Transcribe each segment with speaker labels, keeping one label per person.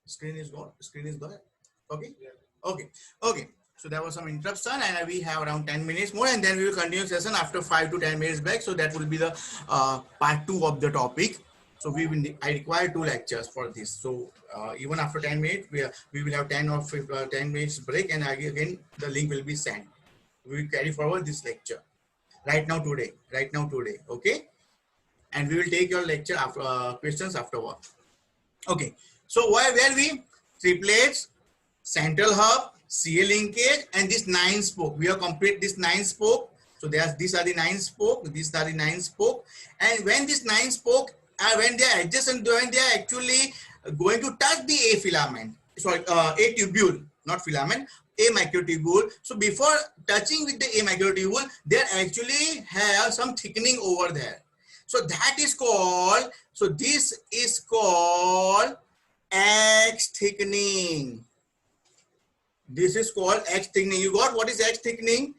Speaker 1: Screen is gone. Screen is there. Okay. Okay. Okay. So there was some interruption, and we have around 10 minutes more, and then we will continue session after 5 to 10 minutes back. So that will be the part 2 of the topic. So I require 2 lectures for this. So even after 10 minutes, we will have 10 or 10 minutes break, and again the link will be sent. We will carry forward this lecture right now today. Okay, and we will take your lecture after questions afterward. Okay, so where we triplets, central hub, CA linkage, and this 9 spoke. We have complete this 9 spoke. So these are the 9 spoke. These are the 9 spoke. And when this 9 spoke are when they are adjacent, when they are actually going to touch the A filament, sorry, A tubule, not filament, A microtubule. So before touching with the A microtubule, they actually have some thickening over there. So that is called, so this is called X thickening. This is called X thickening. You got what is X thickening?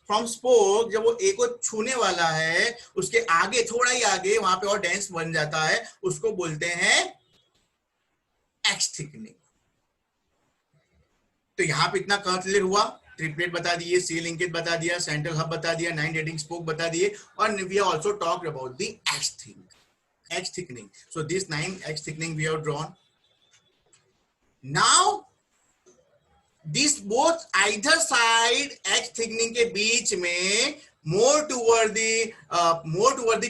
Speaker 1: From spoke, जब वो A को छूने वाला है, उसके आगे थोड़ा ही आगे वहां पे और डेंस बन जाता है, उसको बोलते हैं X thickening. तो यहाँ पे इतना क्लियर हुआ. ट्रिपलेट बता दिए, सी लिंकेज बता दिया, सेंट्रल हब बता दिया, 9 डेटिंग स्पोक बता दिए, और we have also talked about the X thickening. So this 9 X thickening we have drawn. Now this both either side X thickening के बीच में more toward the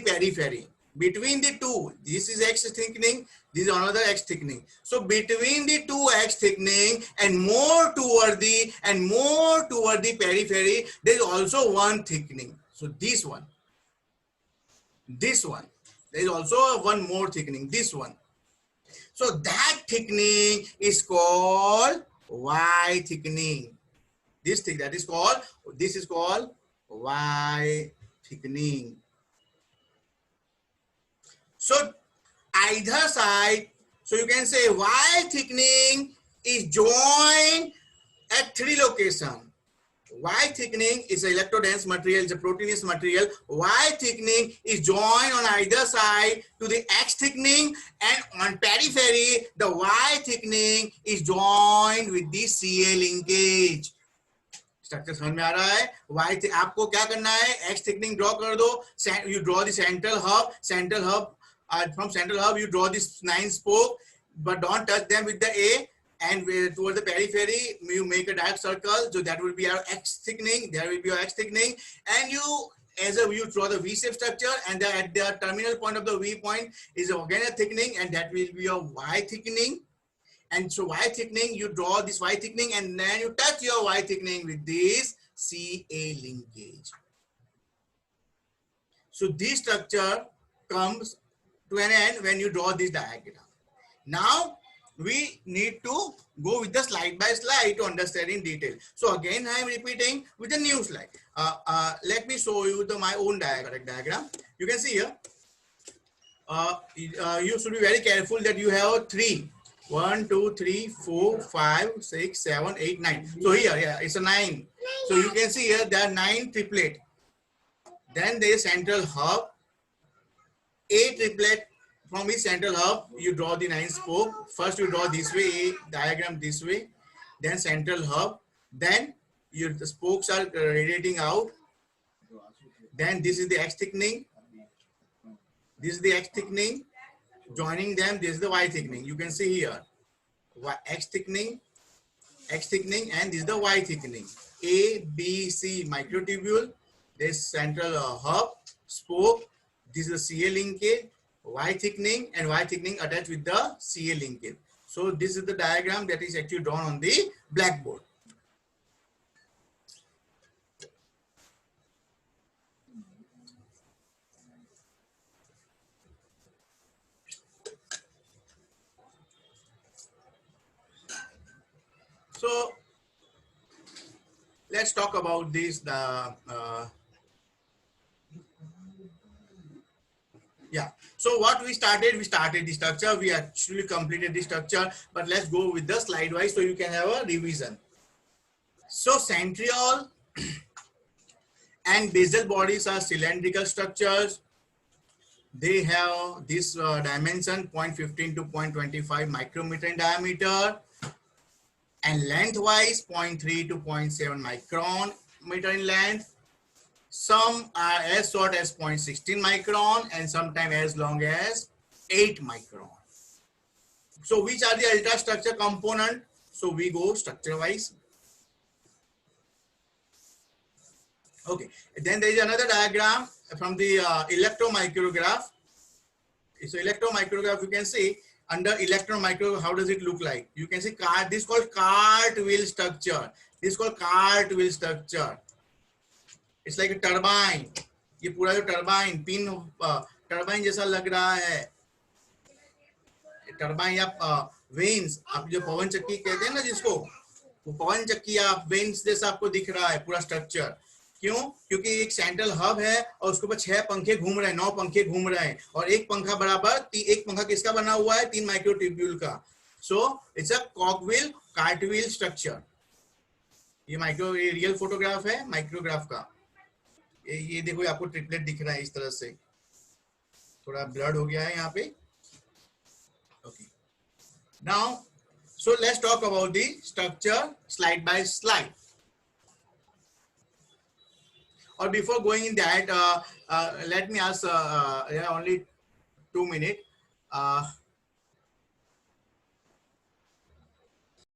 Speaker 1: periphery. Between the two, this is X thickening, this is another X thickening. So between the two X thickening and more toward the periphery, there is also one thickening. So this one, there is also one more thickening, this one. So that thickening is called Y thickening. This is called Y thickening. So either side, so you can say Y thickening is joined at 3 locations. Y thickening is an electrodense material, it's a proteinous material. Y thickening is joined on either side to the X thickening, and on periphery, the Y thickening is joined with the CA linkage. Structure समझ में आ रहा है? Y आपको क्या करना है? X thickening draw कर दो. You draw the central hub. From central hub, you draw this 9 spoke, but don't touch them with the A. And towards the periphery, you make a dark circle. So that will be our X thickening. There will be your X thickening. And you draw the V-shape structure, and at the terminal point of the V point is again a thickening, and that will be your Y thickening. And so Y thickening, you draw this Y thickening, and then you touch your Y thickening with this CA linkage. So this structure comes to an end when you draw this diagram. Now we need to go with the slide by slide to understand in detail. So again, I am repeating with a new slide. Let me show you my own diagram. You can see here. You should be very careful that you have 3. 1, 2, 3, 4, 5, 6, 7, 8, 9. So here, yeah, it's a 9. So you can see here there are 9 triplet. Then there is central hub. A triplet. From each central hub, you draw the 9 spoke. First, you draw this way, diagram this way. Then central hub. Then the spokes are radiating out. Then this is the X thickening. This is the X thickening. Joining them, this is the Y thickening. You can see here, X thickening, and this is the Y thickening. A, B, C microtubule. This central hub, spoke. This is the CA linkage. Y thickening, and Y thickening attached with the CA linkage. So this is the diagram that is actually drawn on the blackboard. So let's talk about this. Yeah. So what we started the structure. We actually completed the structure, but let's go with the slide wise so you can have a revision. So centriole and basal bodies are cylindrical structures. they have this dimension 0.15 to 0.25 micrometer in diameter, and lengthwise 0.3 to 0.7 micron meter in length. Some are as short as 0.16 micron and sometimes as long as 8 micron. So which are the ultrastructure component? So we go structure wise. Okay, then there is another diagram from the electromicrograph. So electromicrograph, you can see under electron micro, how does it look like? You can see this is called cartwheel structure. This is called cartwheel structure. It's like a turbine. ये पूरा जो turbine pin turbine जैसा लग रहा है. Turbine या veins, आप जो पवन चक्की कहते हैं ना जिसको, वो पवन चक्की या वेन्स जैसा आपको दिख रहा है पूरा स्ट्रक्चर. क्यों? क्योंकि एक सेंट्रल हब है और उसके ऊपर 6 पंखे घूम रहे हैं, 9 पंखे घूम रहे हैं, और एक पंखा बराबर एक पंखा किसका बना हुआ है? 3 माइक्रोट्यूब्यूल का. So it's a cogwheel cartwheel structure. ये रियल फोटोग्राफ है माइक्रोग्राफ का. ये देखो आपको ट्रिपलेट दिख रहा है इस तरह से, थोड़ा ब्लड हो गया है यहाँ पे. Okay, now so let's talk about the structure slide by slide. Or before going in that, let me ask, only 2 minutes.